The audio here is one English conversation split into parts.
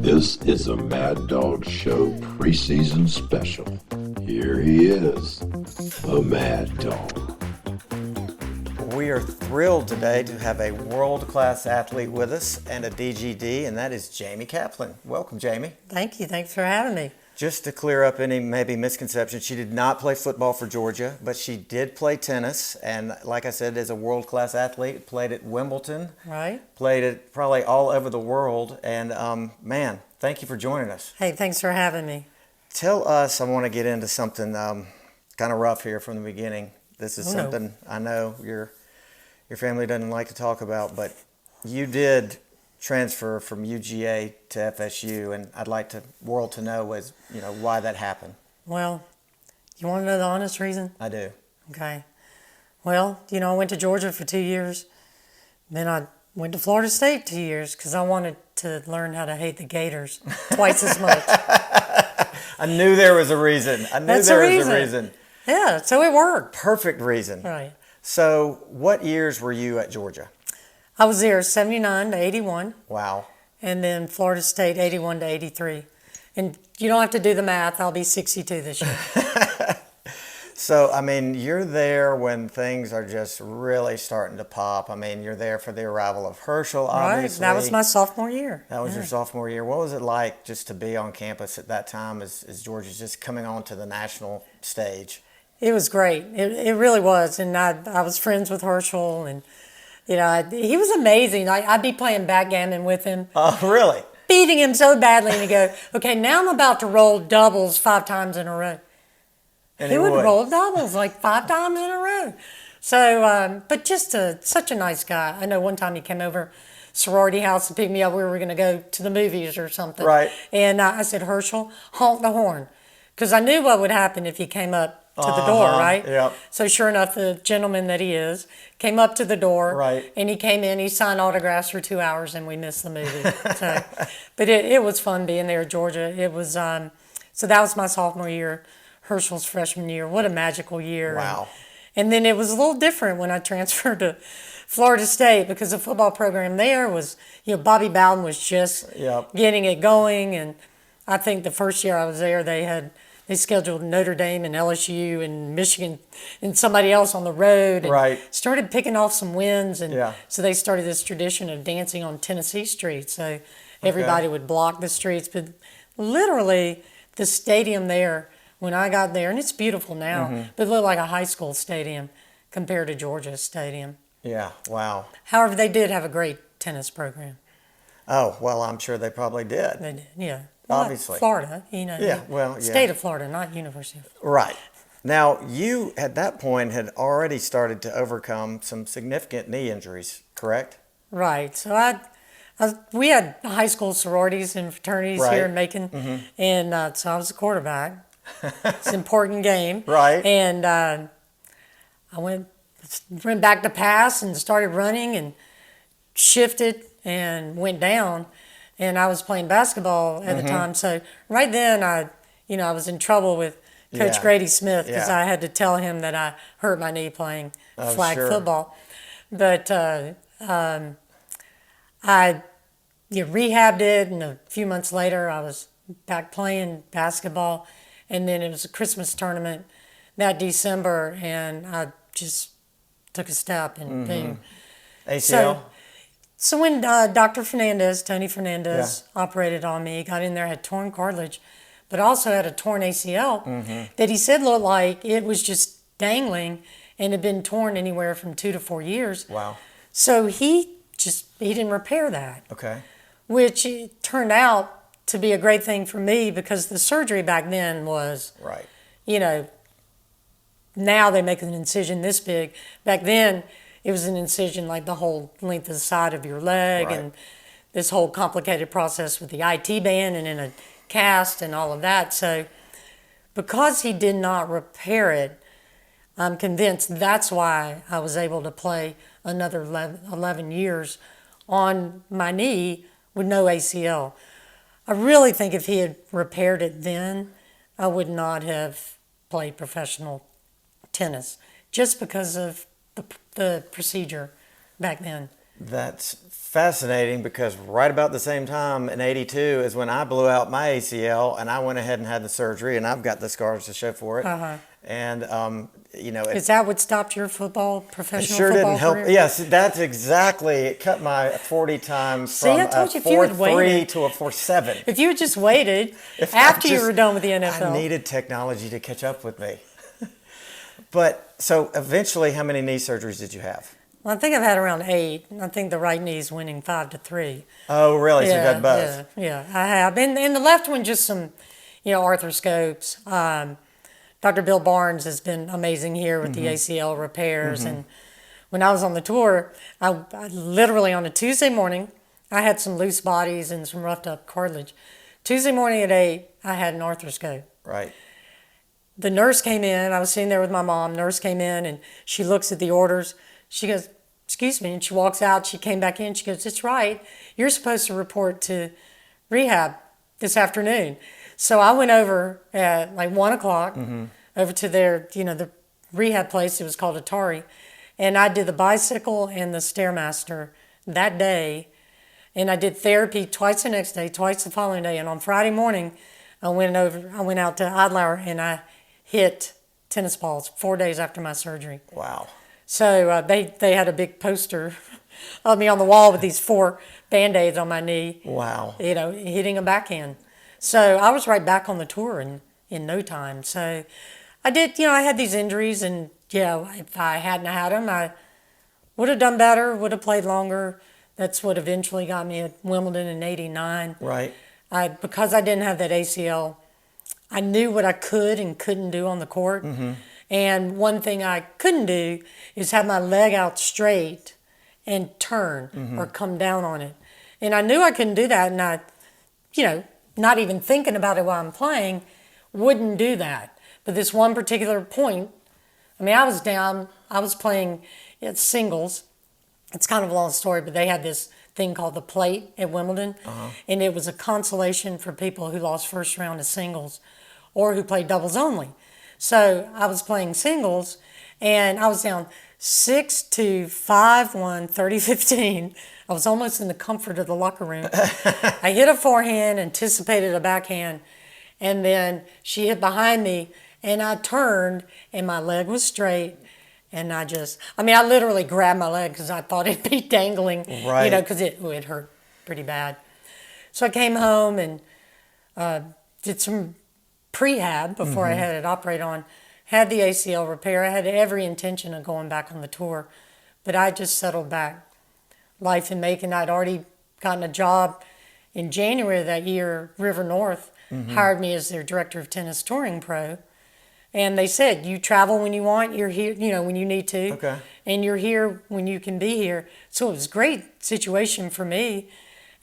This is a Mad Dawg Show preseason special. Here he is, the Mad Dawg. We are thrilled today to have a world-class athlete with us and a DGD, and that is Jaime Kaplan. Welcome, Jaime. Thank you. Thanks for having me. Just to clear up any maybe misconceptions, she did not play football for Georgia, but she did play tennis. And like I said, as a world-class athlete, played at Wimbledon. Right. Played it probably all over the world. And man, thank you for joining us. Hey, thanks for having me. Tell us, I want to get into something kind of rough here from the beginning. This is something I know your family doesn't like to talk about, but you did transfer from UGA to FSU, and I'd like the world to know why that happened. Well, you want to know the honest reason? I do. Okay. Well, I went to Georgia for 2 years. Then I went to Florida State 2 years because I wanted to learn how to hate the Gators twice as much. I knew there was a reason. That's there a was a reason. Yeah, so it worked. Perfect reason. Right. So what years were you at Georgia? I was there 79 to 81. Wow. And then Florida State 81 to 83. And you don't have to do the math. I'll be 62 this year. So, you're there when things are just really starting to pop. You're there for the arrival of Herschel, obviously. Right. That was my sophomore year. That was your sophomore year. What was it like just to be on campus at that time as Georgia's just coming onto the national stage? It was great. It really was. And I was friends with Herschel, and he was amazing. I'd be playing backgammon with him. Oh, really? Beating him so badly, and he'd go, okay, now I'm about to roll doubles 5 times in a row. And he would roll doubles like 5 times in a row. So, but just such a nice guy. I know one time he came over sorority house to pick me up. We were going to go to the movies or something. Right. And I said, Herschel, honk the horn. Because I knew what would happen if he came up to the door, right? Yep. So sure enough, the gentleman that he is came up to the door. Right. And he came in, he signed autographs for 2 hours, and we missed the movie. So, but it was fun being there at Georgia. It was, so that was my sophomore year. Herschel's freshman year. What a magical year. Wow. And then it was a little different when I transferred to Florida State because the football program there was, Bobby Bowden was just getting it going. And I think the first year I was there, they scheduled Notre Dame and LSU and Michigan and somebody else on the road. And started picking off some wins. And so they started this tradition of dancing on Tennessee streets. So everybody would block the streets. But literally the stadium there, when I got there, and it's beautiful now, but it looked like a high school stadium compared to Georgia's stadium. Yeah, wow. However, they did have a great tennis program. Oh, well, I'm sure they probably did. They did, yeah. Well, obviously. Florida, State of Florida, not University of Florida. Right. Now, you, at that point, had already started to overcome some significant knee injuries, correct? Right. So we had high school sororities and fraternities here in Macon, and so I was a quarterback. It's an important game. Right. And I went back to pass and started running and shifted and went down. And I was playing basketball at the time. So right then I was in trouble with Coach Grady Smith because I had to tell him that I hurt my knee playing flag football. But I rehabbed it, and a few months later I was back playing basketball. And then it was a Christmas tournament that December, and I just took a step and boom. ACL? So when Tony Fernandez, operated on me, got in there, had torn cartilage, but also had a torn ACL that he said looked like it was just dangling and had been torn anywhere from 2 to 4 years. Wow. So he didn't repair that. Okay. Which turned out to be a great thing for me because the surgery back then was, now they make an incision this big. Back then, it was an incision like the whole length of the side of your leg and this whole complicated process with the IT band and in a cast and all of that. So because he did not repair it, I'm convinced that's why I was able to play another 11 years on my knee with no ACL. I really think if he had repaired it then, I would not have played professional tennis just because of the procedure back then. That's fascinating because right about the same time in '82 is when I blew out my ACL and I went ahead and had the surgery and I've got the scars to show for it. And is that what stopped your professional it sure football didn't help. career? Yes, that's exactly. It cut my 40 time from I told a you if you had 4.3 waited. to a 4.7. If you had just waited after you were done with the NFL. I needed technology to catch up with me. But so eventually, how many knee surgeries did you have? Well, I think I've had around 8. I think the right knee's winning 5-3. Oh, really? So you've had both? Yeah, I have. And the left one, just some, arthroscopes. Dr. Bill Barnes has been amazing here with the ACL repairs. And when I was on the tour, I literally on a Tuesday morning, I had some loose bodies and some roughed up cartilage. Tuesday morning at 8, I had an arthroscope. Right. The nurse came in. I was sitting there with my mom. Nurse came in and she looks at the orders. She goes, "Excuse me," and she walks out. She came back in. She goes, "It's right. You're supposed to report to rehab this afternoon." So I went over at like 1 o'clock over to their, the rehab place. It was called Atari. And I did the bicycle and the Stairmaster that day. And I did therapy twice the next day, twice the following day. And on Friday morning, I went out to Idlauer and I hit tennis balls 4 days after my surgery. Wow. So they had a big poster of me on the wall with these 4 Band-Aids on my knee. Wow. Hitting a backhand. So I was right back on the tour in no time. So I did, I had these injuries and, if I hadn't had them, I would have done better, would have played longer. That's what eventually got me at Wimbledon in '89. Right. Because I didn't have that ACL, I knew what I could and couldn't do on the court. And one thing I couldn't do is have my leg out straight and turn or come down on it. And I knew I couldn't do that. And I, not even thinking about it while I'm playing, wouldn't do that. But this one particular point, I was down, I was playing at singles. It's kind of a long story, but they had this thing called the plate at Wimbledon. And it was a consolation for people who lost first round of singles or who played doubles only. So I was playing singles, and I was down 6-2, 5-1, 30-15. I was almost in the comfort of the locker room. I hit a forehand, anticipated a backhand, and then she hit behind me, and I turned, and my leg was straight, and I literally grabbed my leg because I thought it'd be dangling, right. Because it hurt pretty bad. So I came home and did some prehab before I had it operated on, had the ACL repair. I had every intention of going back on the tour, but I just settled back. Life in Macon, I'd already gotten a job in January of that year. River North hired me as their director of tennis touring pro. And they said, you travel when you want, you're here, when you need to. Okay. And you're here when you can be here. So it was a great situation for me.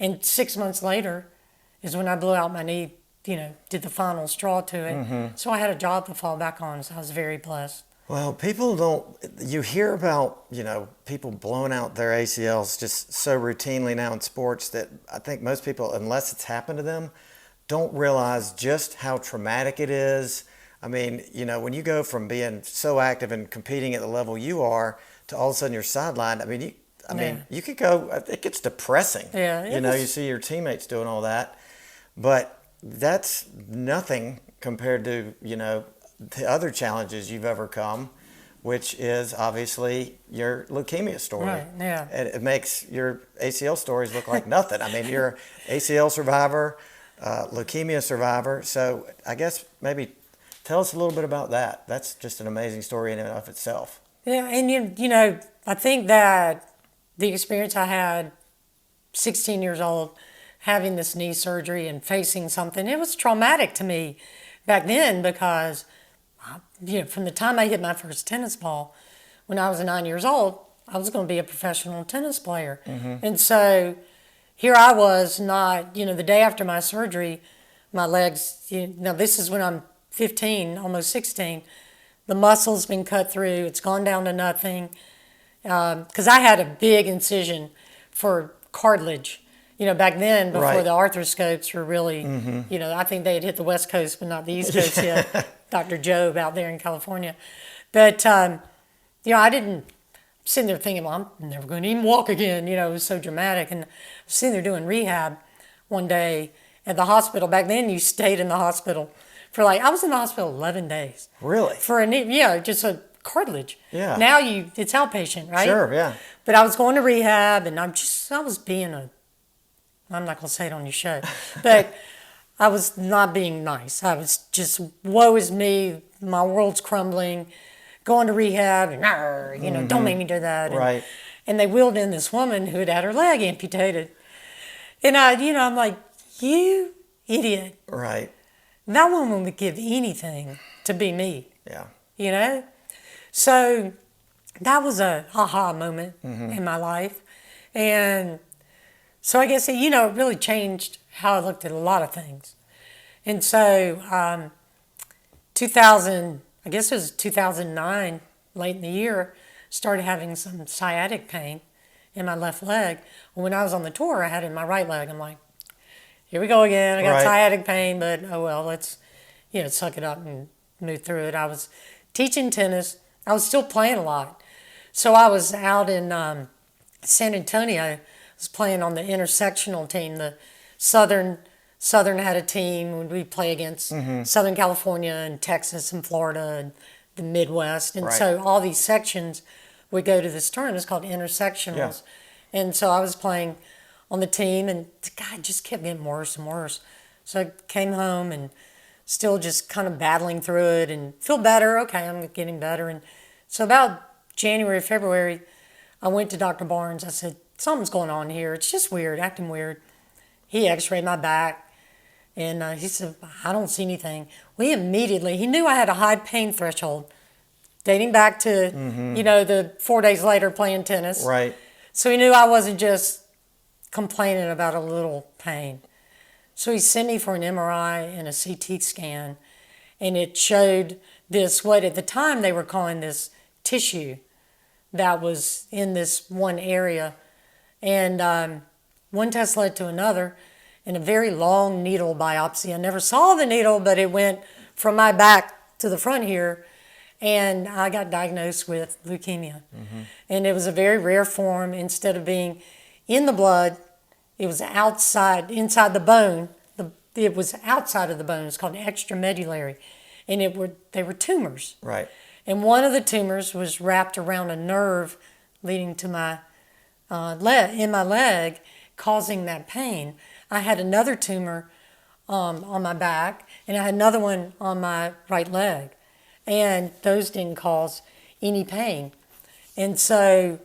And 6 months later is when I blew out my knee, did the final straw to it. So I had a job to fall back on, so I was very blessed. Well, you hear about, people blowing out their ACLs just so routinely now in sports that I think most people, unless it's happened to them, don't realize just how traumatic it is. When you go from being so active and competing at the level you are to all of a sudden you're sidelined, you could go, it gets depressing. Yeah. You see your teammates doing all that, but that's nothing compared to, the other challenges you've overcome, which is obviously your leukemia story. Right, yeah. And it makes your ACL stories look like nothing. You're an ACL survivor, leukemia survivor. So I guess maybe tell us a little bit about that. That's just an amazing story in and of itself. Yeah, and I think that the experience I had, 16 years old, having this knee surgery and facing something, it was traumatic to me back then because, from the time I hit my first tennis ball, when I was 9 years old, I was going to be a professional tennis player. And so here I was not, the day after my surgery, my legs, now this is when I'm 15, almost 16, the muscle's been cut through, it's gone down to nothing. Because I had a big incision for cartilage. Back then, before Right. the arthroscopes were really, I think they had hit the West Coast, but not the East Coast yet. Dr. Job out there in California. But, I sitting there thinking, well, I'm never going to even walk again. You know, it was so dramatic. And I was sitting there doing rehab one day at the hospital. Back then, you stayed in the hospital for I was in the hospital 11 days. Really? For a knee, just a cartilage. Yeah. Now it's outpatient, right? Sure, yeah. But I was going to rehab, and I was being I'm not going to say it on your show, but I was not being nice. I was just, woe is me, my world's crumbling, going to rehab, and, don't make me do that. Right. And they wheeled in this woman who had her leg amputated. And I'm like, you idiot. Right. That woman would give anything to be me. Yeah. So that was a aha moment in my life. And so I guess, it really changed how I looked at a lot of things. And so 2000, I guess it was 2009, late in the year, started having some sciatic pain in my left leg. When I was on the tour, I had it in my right leg. I'm like, here we go again. I got sciatic pain, but oh well, let's, suck it up and move through it. I was teaching tennis. I was still playing a lot. So I was out in San Antonio. I was playing on the intersectional team. The Southern had a team. We'd play against Southern California and Texas and Florida and the Midwest. And so all these sections would go to this tournament. It's called intersectionals. Yeah. And so I was playing on the team, and God just kept getting worse and worse. So I came home and still just kind of battling through it and feel better. Okay, I'm getting better. And so about January, February, I went to Dr. Barnes. I said, something's going on here. It's just weird, acting weird. He x-rayed my back, and he said, I don't see anything. He knew I had a high pain threshold, dating back to, the 4 days later playing tennis. Right. So he knew I wasn't just complaining about a little pain. So he sent me for an MRI and a CT scan, and it showed this, what at the time they were calling this tissue that was in this one area. And one test led to another, and a very long needle biopsy. I never saw the needle, but it went from my back to the front here, and I got diagnosed with leukemia. And it was a very rare form. Instead of being in the blood, it was inside the bone. It was outside of the bone. It's called extramedullary, and they were tumors. Right. And one of the tumors was wrapped around a nerve leading to my in my leg, causing that pain. I had another tumor on my back, and I had another one on my right leg, and those didn't cause any pain. And so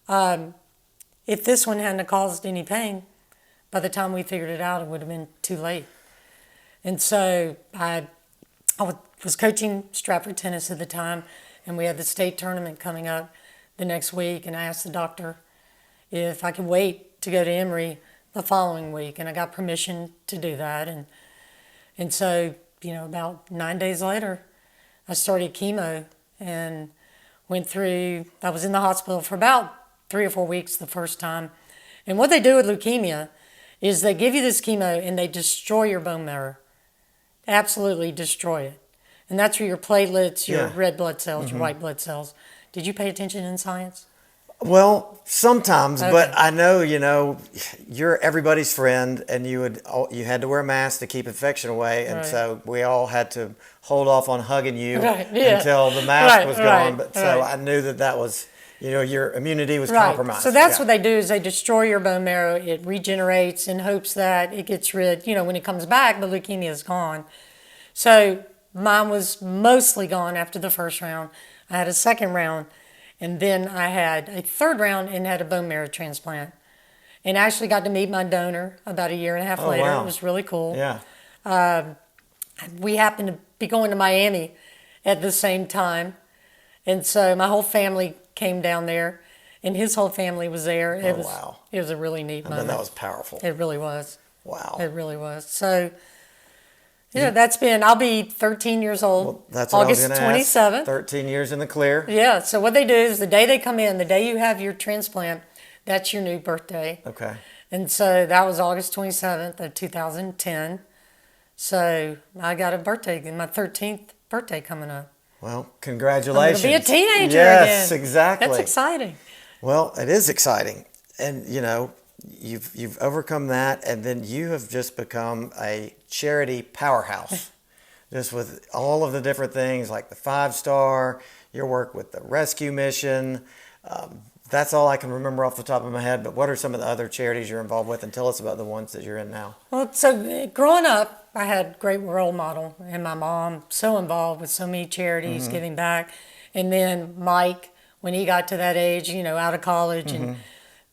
if this one hadn't caused any pain, by the time we figured it out, it would have been too late. And so I was coaching Stratford tennis at the time, and we had the state tournament coming up the next week, and I asked the doctor if I could wait to go to Emory the following week, and I got permission to do that. And so, about 9 days later, I started chemo and I was in the hospital for about 3 or 4 weeks the first time. And what they do with leukemia is they give you this chemo and they destroy your bone marrow. Absolutely destroy it. And that's where your platelets, your red blood cells, your white blood cells. Did you pay attention in science? Well, sometimes, okay. But I know, you're everybody's friend, and you had to wear a mask to keep infection away, and so we all had to hold off on hugging you until the mask was gone. But so I knew that was, your immunity was compromised. So that's what they do is they destroy your bone marrow. It regenerates in hopes that it gets rid. When it comes back, the leukemia is gone. So mine was mostly gone after the first round. I had a second round. And then I had a third round and had a bone marrow transplant. And I actually got to meet my donor about a year and a half later. Wow. It was really cool. Yeah. We happened to be going to Miami at the same time. And so my whole family came down there, and his whole family was there. It was a really neat moment. That was powerful. It really was. Wow. It really was. So, I'll be 13 years old. Well, that's August 27th. 13 years in the clear. Yeah. So what they do is the day they come in, the day you have your transplant, that's your new birthday. Okay. And so that was August 27th of 2010. So I got a birthday, my 13th birthday coming up. Well, congratulations. I'm going to be a teenager again. Yes, exactly. That's exciting. Well, it is exciting, and you've overcome that, and then you have just become a charity powerhouse, just with all of the different things like the 5-star, your work with the rescue mission. That's all I can remember off the top of my head. But what are some of the other charities you're involved with, and tell us about the ones that you're in now? Well, so growing up, I had a great role model, and my mom so involved with so many charities, giving back, and then Mike, when he got to that age, out of college and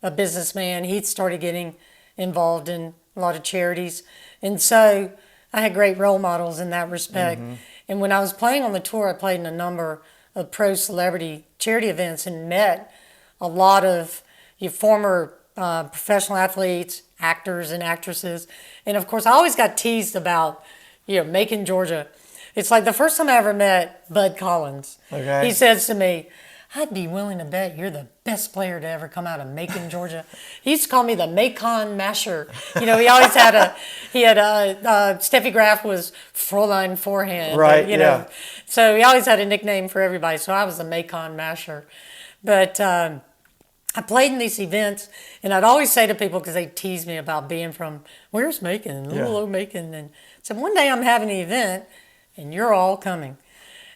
a businessman, he started getting involved in a lot of charities. And so I had great role models in that respect. And when I was playing on the tour, I played in a number of pro celebrity charity events and met a lot of your former professional athletes, actors and actresses. And of course, I always got teased about, Macon, Georgia. It's like the first time I ever met Bud Collins. Okay. He says to me, I'd be willing to bet you're the best player to ever come out of Macon, Georgia. He used to call me the Macon Masher. He always had Steffi Graf was Fräulein Forehand. Right, So he always had a nickname for everybody. So I was the Macon Masher. But I played in these events, and I'd always say to people, because they tease me about being from, where's Macon? Little old Macon. And so one day I'm having an event, and you're all coming.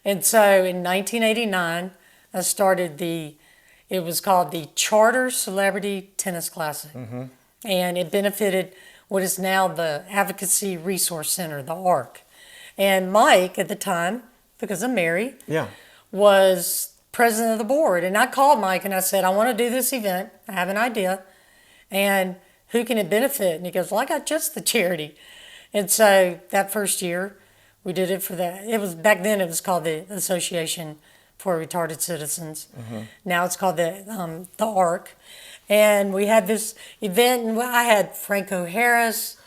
And so in 1989, I started it was called the Charter Celebrity Tennis Classic. And it benefited what is now the Advocacy Resource Center, the ARC. And Mike, at the time, because I'm married, was president of the board. And I called Mike and I said, I want to do this event. I have an idea. And who can it benefit? And he goes, well, I got just the charity. And so that first year, we did it for that. Back then it was called the Association for Retarded Citizens. Now it's called the ARC. And we had this event, and I had Franco Harris,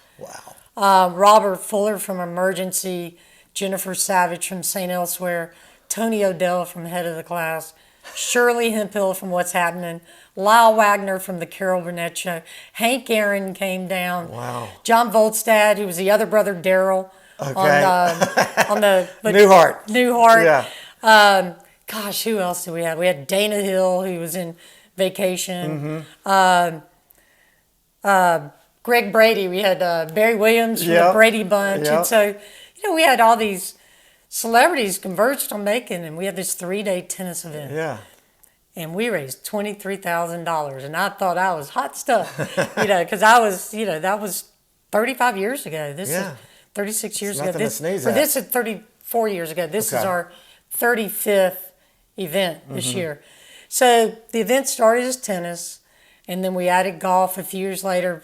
Robert Fuller from Emergency, Jennifer Savage from St. Elsewhere, Tony O'Dell from Head of the Class, Shirley Hemphill from What's Happening, Lyle Wagner from the Carol Burnett Show, Hank Aaron came down, John Volstad, who was the other brother Daryl, on the Newhart. Gosh, who else did we have? We had Dana Hill, who was in Vacation. Greg Brady. We had Barry Williams from the Brady Bunch. And so, we had all these celebrities converged on Macon, and we had this 3-day tennis event. And we raised $23,000, and I thought I was hot stuff, because I was, that was 35 years ago. This is 36 years ago. This is 34 years ago. This is our 35th event this year. So the event started as tennis, and then we added golf a few years later.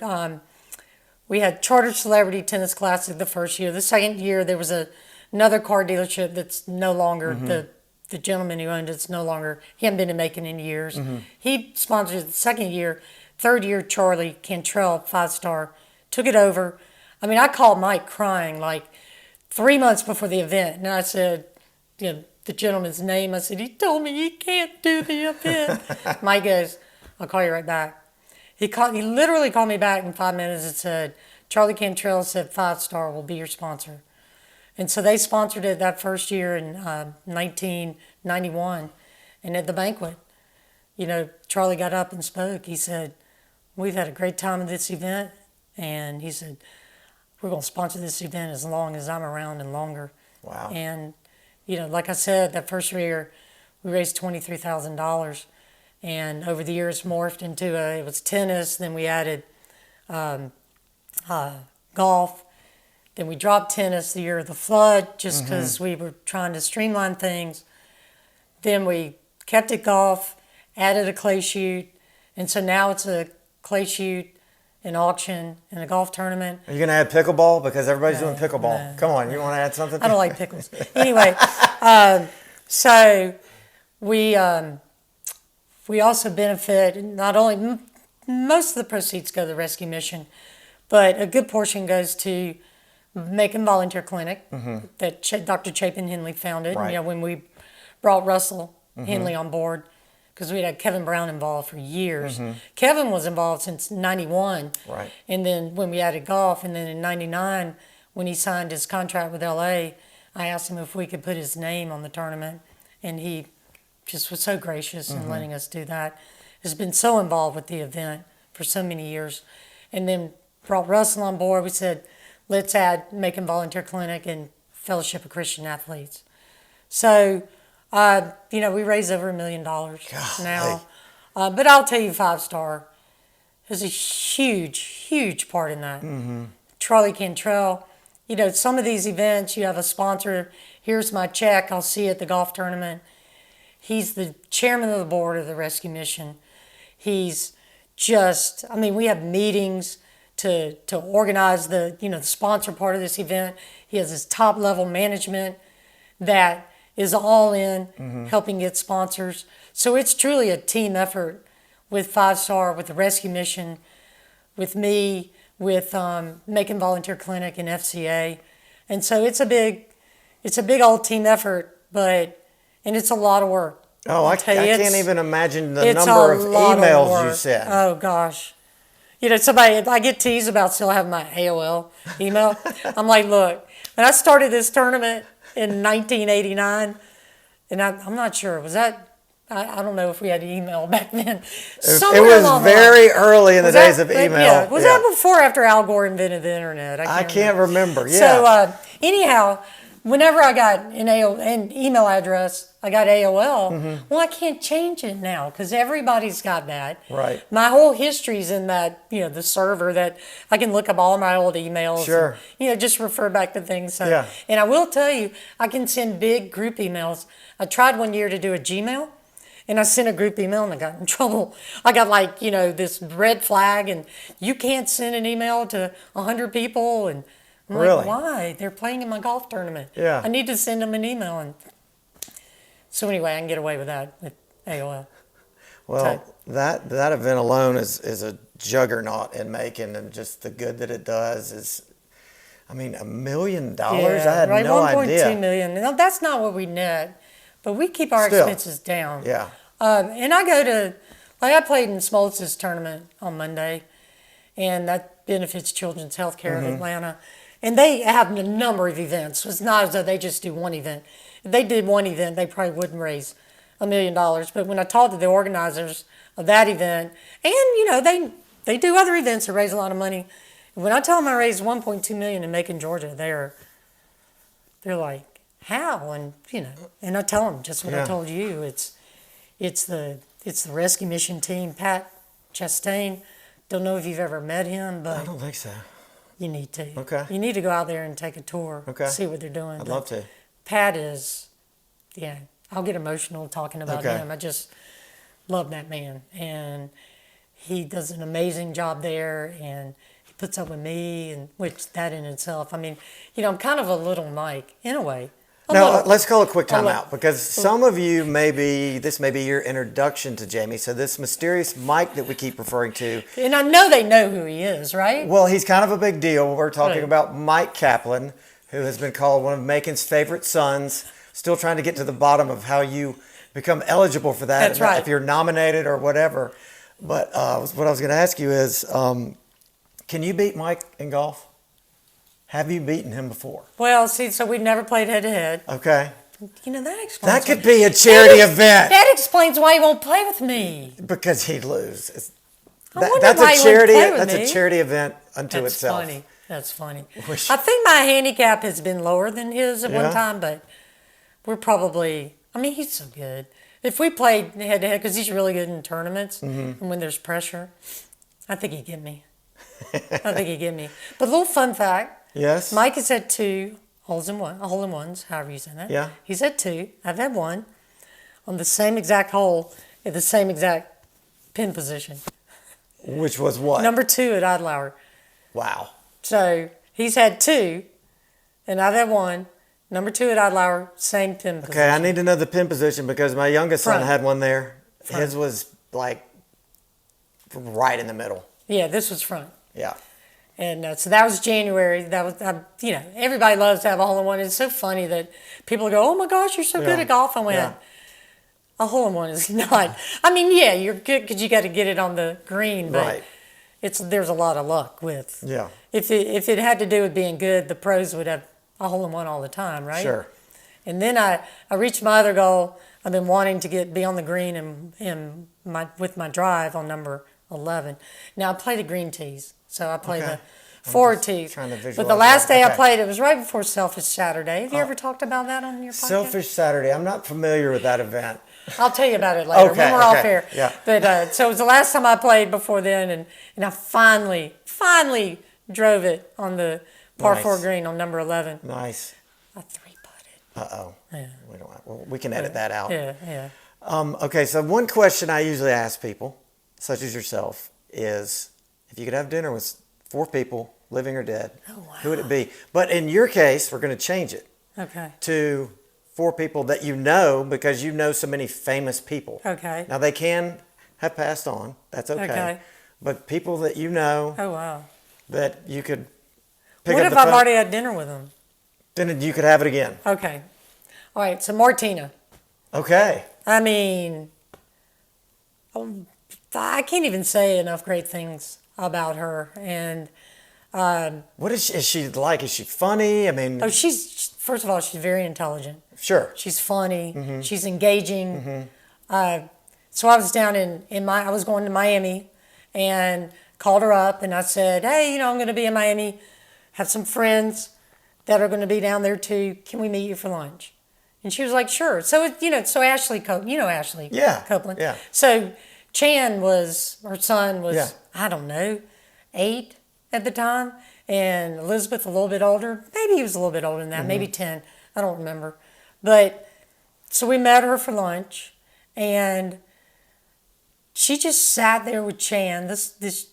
We had Charter Celebrity Tennis Classic the first year. The second year, there was another car dealership that's no longer, the gentleman who owned it's no longer, he hadn't been in Macon in years. He sponsored it the second year. Third year, Charlie Cantrell, 5-star, took it over. I mean, I called Mike crying like 3 months before the event, and I said, the gentleman's name. I said, he told me he can't do the event. Mike goes, I'll call you right back. He literally called me back in 5 minutes and said, Charlie Cantrell said 5-star will be your sponsor. And so they sponsored it that first year in 1991. And at the banquet, Charlie got up and spoke. He said, we've had a great time at this event. And he said, we're going to sponsor this event as long as I'm around and longer. Wow. And like I said, that first year, we raised $23,000. And over the years, morphed into it was tennis. Then we added golf. Then we dropped tennis the year of the flood, just because we were trying to streamline things. Then we kept it golf, added a clay shoot. And so now it's a clay shoot, an auction, and a golf tournament. Are you going to add pickleball? Because everybody's doing pickleball. Come on, you want to add something? I don't like pickles. Anyway, so we also benefit, not only, most of the proceeds go to the rescue mission, but a good portion goes to Macon Volunteer Clinic that Dr. Chapin Henley founded. Right. When we brought Russell Henley on board, because we had Kevin Brown involved for years. Kevin was involved since 91. Right. And then when we added golf, and then in 99, when he signed his contract with LA, I asked him if we could put his name on the tournament, and he just was so gracious in letting us do that. has been so involved with the event for so many years. And then brought Russell on board. We said, let's add Macon Volunteer Clinic and Fellowship of Christian Athletes. So, we raised over $1 million now. But I'll tell you, 5-Star is a huge, huge part in that. Mm-hmm. Charlie Cantrell, some of these events, you have a sponsor. Here's my check. I'll see you at the golf tournament. He's the chairman of the board of the rescue mission. He's just, we have meetings to organize the sponsor part of this event. He has his top level management that is all in helping get sponsors. So it's truly a team effort with 5-Star, with the rescue mission, with me, with Macon Volunteer Clinic and FCA. And so it's a big old team effort, and it's a lot of work. Oh, I can't even imagine the number of emails you sent. Oh, gosh. I get teased about still having my AOL email. I'm like, look, when I started this tournament in 1989, and I'm not sure, was that, I don't know if we had email back then. It was very early in the days of email. Yeah. Was that before or after Al Gore invented the internet? I can't remember. Yeah. So anyhow, whenever I got an email address, I got AOL. Mm-hmm. Well, I can't change it now because everybody's got that. Right. My whole history's in that, the server that I can look up all my old emails. Sure. And, just refer back to things. So, yeah. And I will tell you, I can send big group emails. I tried one year to do a Gmail. And I sent a group email and I got in trouble. I got this red flag and you can't send an email to 100 people. And I'm like, why? They're playing in my golf tournament. Yeah. I need to send them an email. And so anyway, I can get away with that with AOL. Well, that event alone is a juggernaut in Macon, and just the good that it does is, $1 million? Yeah, I had no idea. 1.2 million. Now, that's not what we net, but we keep our expenses down. Yeah. And I go to, I played in Smoltz's tournament on Monday, and that benefits Children's Healthcare of Atlanta. And they have a number of events. It's not as though they just do one event. If they did one event, they probably wouldn't raise $1 million. But when I talked to the organizers of that event, and they do other events that raise a lot of money. When I tell them I raised $1.2 million in Macon, Georgia, they're like, how? And and I tell them just what I told you. It's the rescue mission team. Pat Chastain. Don't know if you've ever met him, but I don't think so. You need to. Okay. You need to go out there and take a tour. Okay. See what they're doing. I'd love to. Pat is, I'll get emotional talking about him. I just love that man. And he does an amazing job there, and he puts up with me, and which that in itself, I'm kind of a little Mike in a way. Now, let's call a quick time out, because some of you this may be your introduction to Jaime. So this mysterious Mike that we keep referring to. And I know they know who he is, right? Well, he's kind of a big deal. We're talking about Mike Kaplan, who has been called one of Macon's favorite sons. Still trying to get to the bottom of how you become eligible for that. That's right. If you're nominated or whatever. But what I was going to ask you is, can you beat Mike in golf? Have you beaten him before? Well, so we've never played head-to-head. Okay. That explains. That could be a charity event. That explains why he won't play with me. Because he'd lose. That's a charity. That's a charity event unto itself. That's funny. I think my handicap has been lower than his at one time, but we're probably. He's so good. If we played head-to-head, because he's really good in tournaments, and when there's pressure, I think he'd get me. But a little fun fact. Yes. Mike has had 2 hole-in-ones, however you say that. Yeah. He's had 2. I've had 1 on the same exact hole at the same exact pin position. Which was what? Number 2 at Idlauer. Wow. So he's had 2, and I've had 1. Number 2 at Idlauer, same pin position. Okay, I need to know the pin position because my youngest son had one there. Front. His was like right in the middle. Yeah, this was front. Yeah. And so that was January. That was, everybody loves to have a hole-in-one. It's so funny that people go, oh my gosh, you're so good at golf. I went, a hole-in-one is not. You're good because you got to get it on the green, but there's a lot of luck with. Yeah. If it had to do with being good, the pros would have a hole-in-one all the time, right? Sure. And then I reached my other goal. I've been wanting to be on the green with my drive on number 11. Now I play the green tees, so I play the forward tees. But the last day I played, it was right before Selfish Saturday. Have you ever talked about that on your podcast? Selfish Saturday. I'm not familiar with that event. I'll tell you about it later when we're off air. Yeah. But so it was the last time I played before then, and I finally drove it on the par 4 green on number 11. Nice. I 3-putted. Uh-oh. Yeah. We can edit that out. Yeah. Okay, so one question I usually ask people, such as yourself, is if you could have dinner with 4 people, living or dead, who would it be? But in your case, we're going to change it. Okay. To 4 people that you know, because you know so many famous people. Okay. Now, they can have passed on. That's okay. Okay. But people that you know. Oh, wow. That you could pick what up if the I've phone. already had dinner with them? Then you could have it again. Okay. All right, so Martina. Okay. I mean, I can't even say enough great things about her. And what is she like? Is she funny? I mean, first of all, she's very intelligent. Sure. She's funny. Mm-hmm. She's engaging. Mm-hmm. So I was down I was going to Miami, and called her up, and I said, hey, I'm going to be in Miami, have some friends that are going to be down there too. Can we meet you for lunch? And she was like, sure. So so Ashley Ashley Kaplan. Yeah. So her son was, I don't know, 8 at the time, and Elizabeth a little bit older. Maybe he was a little bit older than that, maybe 10. I don't remember. But so we met her for lunch, and she just sat there with Chan, this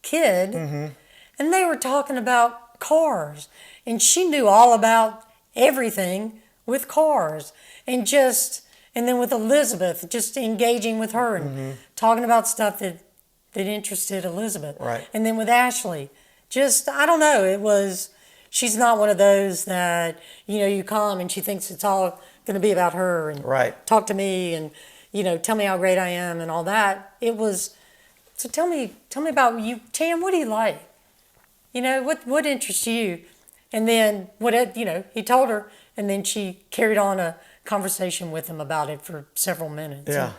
kid, and they were talking about cars, and she knew all about everything with cars, and then with Elizabeth, just engaging with her and talking about stuff that interested Elizabeth. Right. And then with Ashley, I don't know, she's not one of those that, you come and she thinks it's all going to be about her and talk to me and, tell me how great I am and all that. It was, so tell me about you, Chan, what do you like? What interests you? And then he told her, and then she carried on a conversation with him about it for several minutes. Yeah. And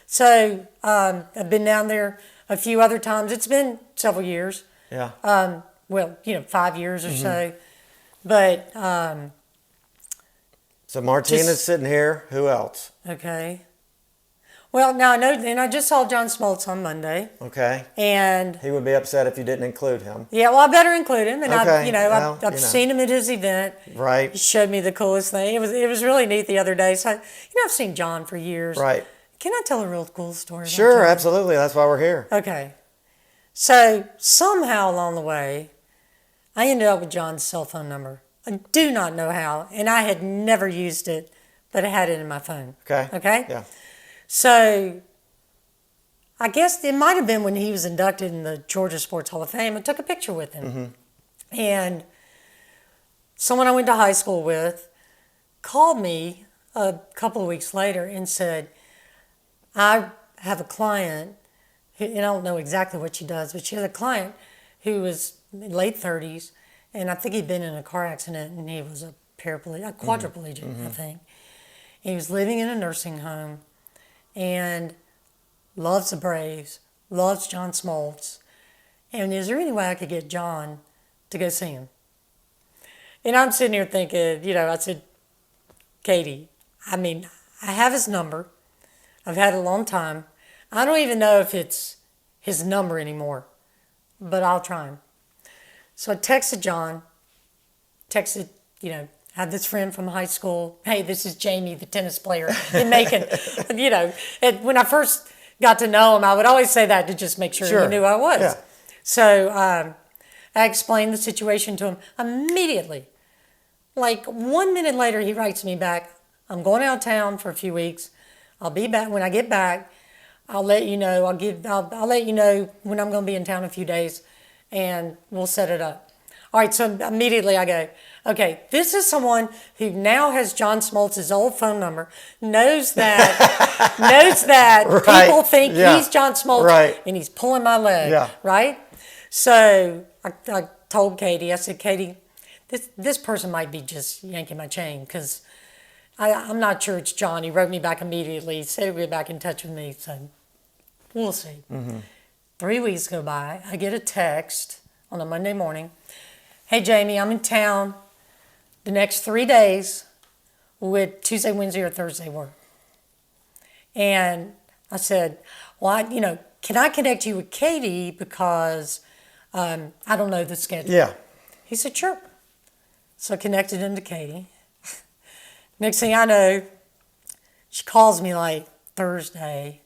so I've been down there a few other times. It's been several years. Yeah. 5 years or so. But so Martina's sitting here. Who else? Okay. Well, now I know, and I just saw John Smoltz on Monday. Okay. And he would be upset if you didn't include him. Yeah, well, I better include him. And okay. I've seen him at his event. Right. He showed me the coolest thing. It was really neat the other day. So I've seen John for years. Right. Can I tell a real cool story? Sure, absolutely. That's why we're here. Okay. So somehow along the way, I ended up with John's cell phone number. I do not know how, and I had never used it, but I had it in my phone. Okay. Okay? Yeah. So I guess it might have been when he was inducted in the Georgia Sports Hall of Fame. I took a picture with him. And someone I went to high school with called me a couple of weeks later and said, I have a client, and I don't know exactly what she does, but she has a client who was in late 30s, and I think he'd been in a car accident, and he was a quadriplegic, I think. And he was living in a nursing home, and loves the Braves, loves John Smoltz. And is there any way I could get John to go see him? And I'm sitting here thinking, I said, Katie, I have his number. I've had it a long time. I don't even know if it's his number anymore, but I'll try him. So I texted John, had this friend from high school. Hey, this is Jamie, the tennis player in Macon. When I first got to know him, I would always say that to just make sure he knew who I was. Yeah. So I explained the situation to him immediately. Like 1 minute later, he writes me back, I'm going out of town for a few weeks. I'll be back. When I get back, I'll let you know. I'll let you know when I'm going to be in town a few days, and we'll set it up. All right, so immediately I go, okay, this is someone who now has John Smoltz's old phone number, knows that people think he's John Smoltz, and he's pulling my leg, right? So I told Katie, I said, Katie, this person might be just yanking my chain, because I'm not sure it's John. He wrote me back immediately. He said he'd get back in touch with me. So we'll see. 3 weeks go by. I get a text on a Monday morning. Hey, Jamie, I'm in town the next 3 days with Tuesday, Wednesday, or Thursday work. And I said, well, can I connect you with Katie because I don't know the schedule. Yeah. He said, sure. So I connected him to Katie. Next thing I know, she calls me like Thursday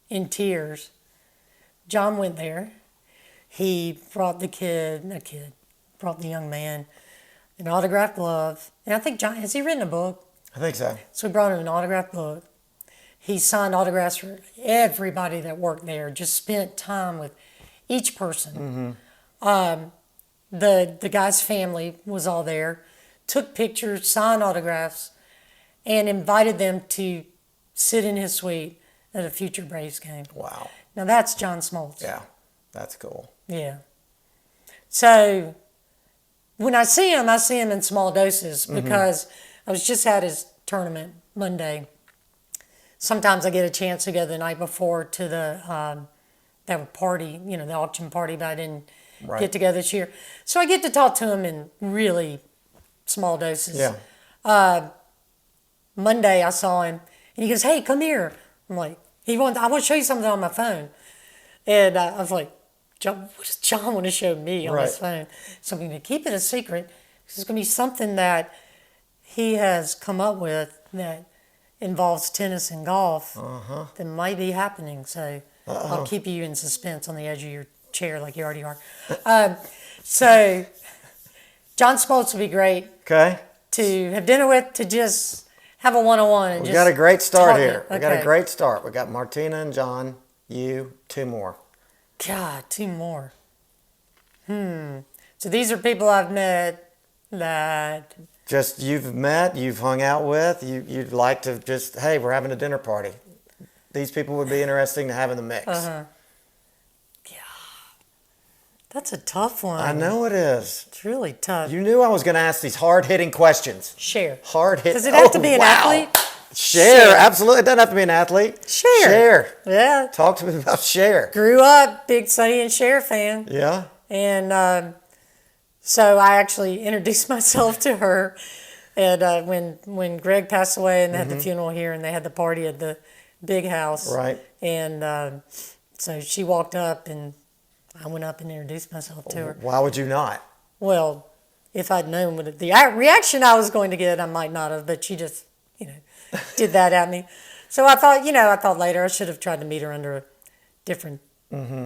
in tears. John went there. He brought brought the young man an autographed glove. And I think John, has he written a book? I think so. So he brought him an autographed book. He signed autographs for everybody that worked there, just spent time with each person. The guy's family was all there, took pictures, signed autographs, and invited them to sit in his suite at a future Braves game. Wow. Now that's John Smoltz. Yeah, that's cool. Yeah. So when I see him in small doses because I was just at his tournament Monday. Sometimes I get a chance to go the night before to the that party, the auction party, but I didn't get to go this year. So I get to talk to him in really small doses. Yeah. Monday I saw him, and he goes, "Hey, come here." I'm like, I want to show you something on my phone. And I was like, John, what does John want to show me on his phone? So I'm going to keep it a secret. It's going to be something that he has come up with that involves tennis and golf that might be happening. So I'll keep you in suspense on the edge of your chair like you already are. So John Smoltz would be great to have dinner with, to just have a one-on-one. We got a great start here. We got a great start. We got Martina and John, you, 2 more. God, 2 more. So these are people I've met that... Just you've met, you've hung out with, you'd like to just, hey, we're having a dinner party. These people would be interesting to have in the mix. Yeah. That's a tough one. I know it is. It's really tough. You knew I was going to ask these hard-hitting questions. Share. Hard-hitting. Does it have to be an athlete? Share, absolutely. It doesn't have to be an athlete. Share. Yeah. Talk to me about Cher. Grew up big Sonny and Cher fan. Yeah. And so I actually introduced myself to her. And when Greg passed away and they had the funeral here and they had the party at the big house. Right. And so she walked up and I went up and introduced myself to her. Why would you not? Well, if I'd known what the reaction I was going to get, I might not have. But she just, did that at me. So I thought later I should have tried to meet her under a different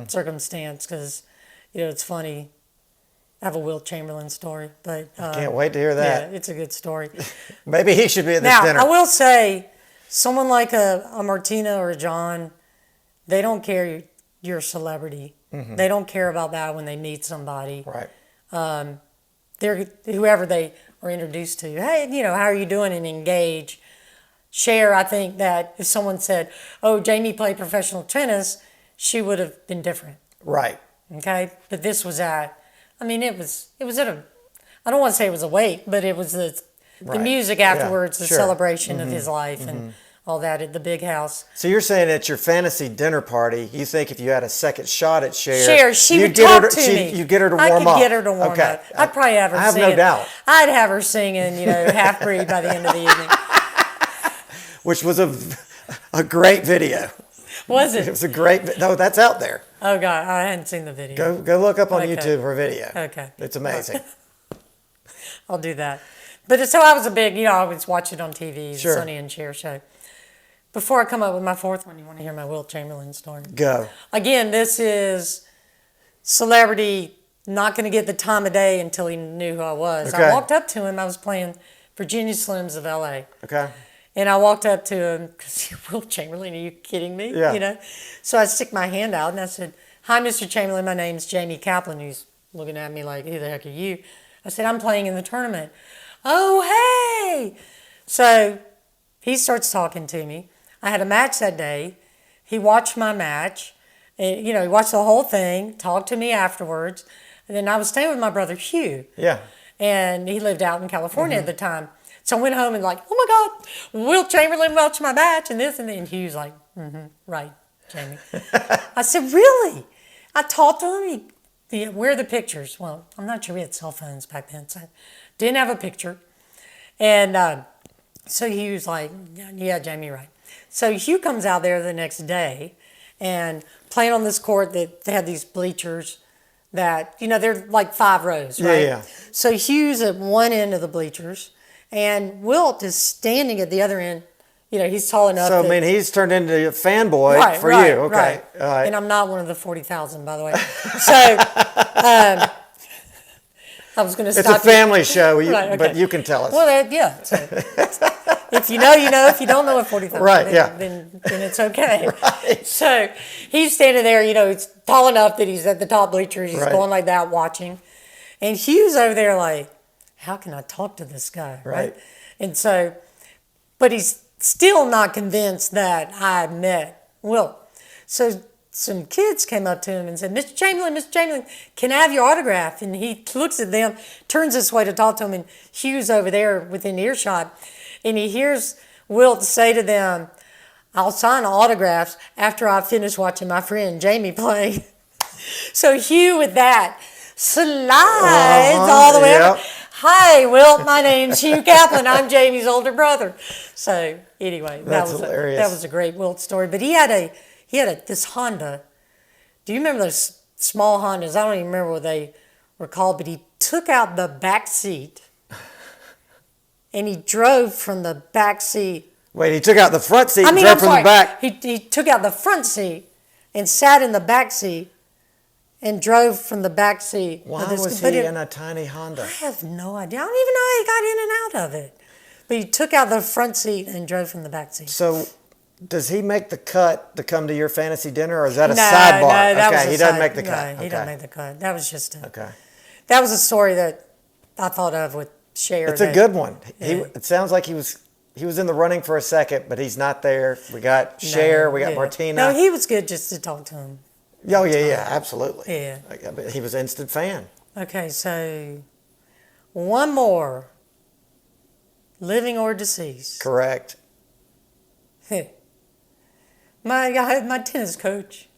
circumstance because, it's funny. I have a Wilt Chamberlain story, but I can't wait to hear that. Yeah, it's a good story. Maybe he should be at this dinner. Now, I will say, someone like a Martina or a John, they don't care you're a celebrity. They don't care about that when they meet somebody. Right. They're whoever they are introduced to. Hey, how are you doing? And engage. Share. I think that if someone said, "Oh, Jamie played professional tennis," she would have been different. Right. Okay. But this was at. It was at a. I don't want to say it was a wake, but it was the music afterwards, the celebration of his life and all that at the big house. So you're saying at your fantasy dinner party, you think if you had a second shot at Cher, she would talk to me. You get her to warm up. I could get her to warm up. I'd probably have her singing. I have no doubt. I'd have her singing, Half Breed by the end of the evening. Which was a great video. Was it? It was a great. No, that's out there. Oh God, I hadn't seen the video. Go look up on YouTube her video. Okay. It's amazing. I'll do that. But so I was a big, I was watching on TV, the Sure. Sonny and Cher show. Before I come up with my fourth one, you want to hear my Wilt Chamberlain story? Go. Again, this is celebrity not going to get the time of day until he knew who I was. Okay. I walked up to him. I was playing Virginia Slims of L.A. Okay. And I walked up to him, because Wilt Chamberlain, are you kidding me? Yeah. So I stick my hand out and I said, "Hi, Mr. Chamberlain, my name's Jaime Kaplan." He's looking at me like, "Who the heck are you?" I said, "I'm playing in the tournament." "Oh, hey!" So he starts talking to me. I had a match that day. He watched my match. And, he watched the whole thing, talked to me afterwards. And then I was staying with my brother Hugh. Yeah. And he lived out in California at the time. So I went home and like, oh my God, Will Chamberlain watched my match and this and then. And Hugh's like, right, Jamie. I said, really? I talked to him. Where are the pictures? Well, I'm not sure we had cell phones back then, so I didn't have a picture. And so Hugh was like, yeah, Jamie, right. So Hugh comes out there the next day and playing on this court that they had these bleachers that, they're like 5 rows, right? Yeah. So Hugh's at one end of the bleachers and Wilt is standing at the other end. He's tall enough. So, he's turned into a fanboy for you. Okay. Right. All right. And I'm not one of the 40,000, by the way. So, I was going to stop. It's a family show, okay. But you can tell us. Well, yeah. So, if you know, you know. If you don't know, at 40,000, right? Then it's okay. Right. So he's standing there. He's tall enough that he's at the top bleachers. He's going like that, watching, and Hugh's over there like, how can I talk to this guy? Right. And so, but he's still not convinced that I met Will. So some kids came up to him and said, Mr. Chamberlain, can I have your autograph? And he looks at them, turns this way to talk to him, and Hugh's over there within earshot. And he hears Wilt say to them, I'll sign autographs after I finish watching my friend Jamie play. So Hugh with that slides all the way up. Hi, Wilt, my name's Jaime Kaplan. I'm Jamie's older brother. So anyway, that was a great Wilt story. But he had this Honda. Do you remember those small Hondas? I don't even remember what they were called, but he took out the back seat and he drove from the back seat. Wait, he took out the front seat and drove from the back? He took out the front seat and sat in the back seat and drove from the back seat. Why was he in a tiny Honda? I have no idea. I don't even know how he got in and out of it. But he took out the front seat and drove from the back seat. So does he make the cut to come to your fantasy dinner, or is that a sidebar? No, that was he doesn't make the cut. No, he doesn't make the cut. That was just okay. That was a story that I thought of with Cher. It's a good one. Yeah. It sounds like he was in the running for a second, but he's not there. We got Cher, we got Martina. No, he was good just to talk to him. Oh, yeah, absolutely. Yeah. He was an instant fan. Okay, so one more. Living or deceased. Correct. My tennis coach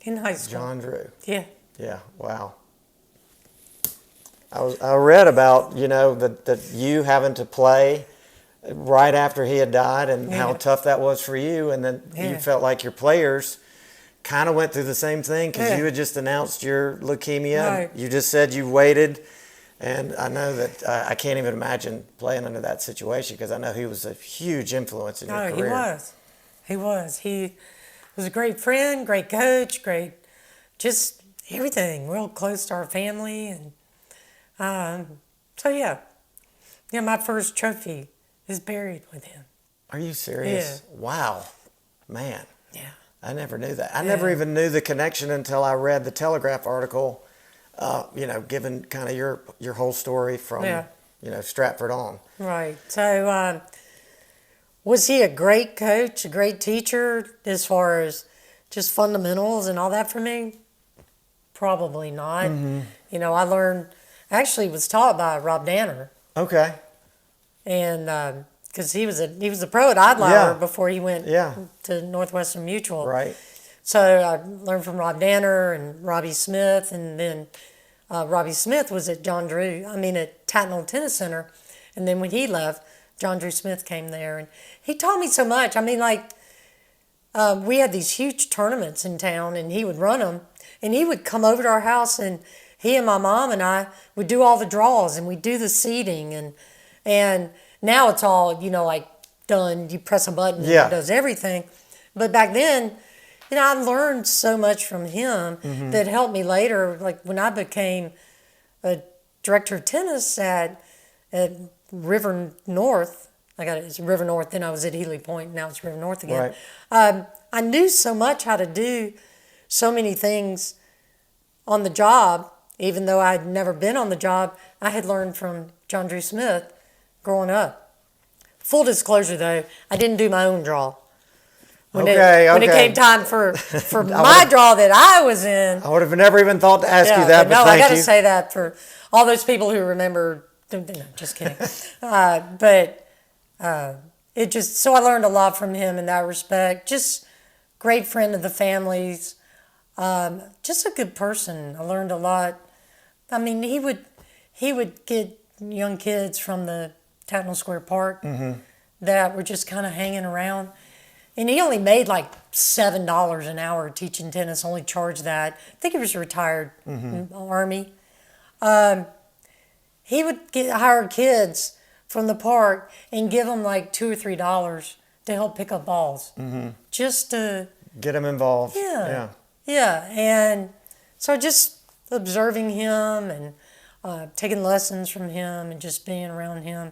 in high school. John Drew. Yeah. Yeah, wow. I read about, that you having to play right after he had died and how tough that was for you, and then you felt like your players kind of went through the same thing because you had just announced your leukemia. Right. You just said you waited, and I know that I can't even imagine playing under that situation because I know he was a huge influence in your career. He was. He was a great friend, great coach, great, just everything. Real close to our family, and so yeah, my first trophy is buried with him. Are you serious? Yeah. Wow, man. Yeah. I never knew that. I never even knew the connection until I read the Telegraph article, given kind of your whole story from, Stratford on. Right. So was he a great coach, a great teacher as far as just fundamentals and all that for me? Probably not. Mm-hmm. I actually was taught by Rob Danner. Okay. And because he was a pro at Idlauer before he went to Northwestern Mutual. Right. So I learned from Rob Danner and Robbie Smith, and then Robbie Smith was at at Tatnall Tennis Center, and then when he left, John Drew Smith came there, and he taught me so much. We had these huge tournaments in town, and he would run them, and he would come over to our house, and he and my mom and I would do all the draws, and we'd do the seeding, and now it's all, done. You press a button and it does everything. But back then, I learned so much from him that helped me later. Like when I became a director of tennis at River North. It's River North, then I was at Healy Point, now it's River North again. Right. I knew so much how to do so many things on the job, even though I'd never been on the job. I had learned from John Drew Smith growing up. Full disclosure, though, I didn't do my own draw. When it came time for my draw that I was in. I would have never even thought to ask you that, but thank you. I got to say that for all those people who remember No, just kidding. But it just, so I learned a lot from him in that respect. Just great friend of the family's. Just a good person. I learned a lot. I mean, he would get young kids from the Tatnall Square Park that were just kind of hanging around. And he only made like $7 an hour teaching tennis, only charged that. I think he was retired in the Army. He would hire kids from the park and give them like $2 or $3 to help pick up balls. Just to get them involved. Yeah. And so just observing him and taking lessons from him and just being around him,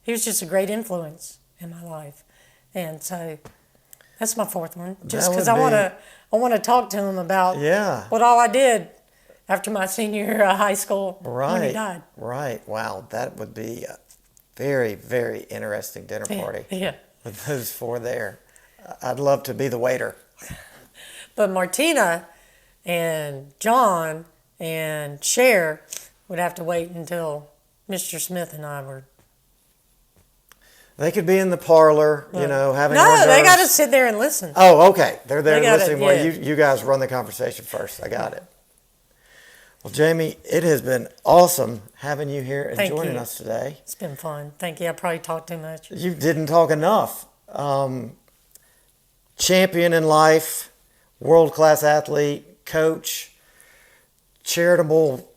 he was just a great influence in my life. And so that's my fourth one. Just because I want to talk to him about what all I did after my senior year of high school when he died. Right. Wow. That would be a very, very interesting dinner party. Yeah. With those four there. I'd love to be the waiter. But Martina and John and Cher would have to wait until Mr. Smith and I were. They could be in the parlor, having No, they got to sit there and listen. Oh, okay. They're there listening. Yeah. Well, you guys run the conversation first. I got it. Well, Jamie, it has been awesome having you here and joining us today. It's been fun. Thank you. I probably talked too much. You didn't talk enough. Champion in life, world-class athlete, coach, charitable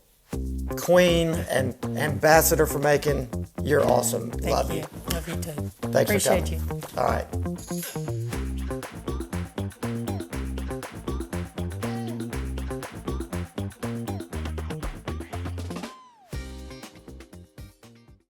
queen, and ambassador for Macon. You're awesome. Love you. Love you too. Thanks Appreciate for coming. you. All right.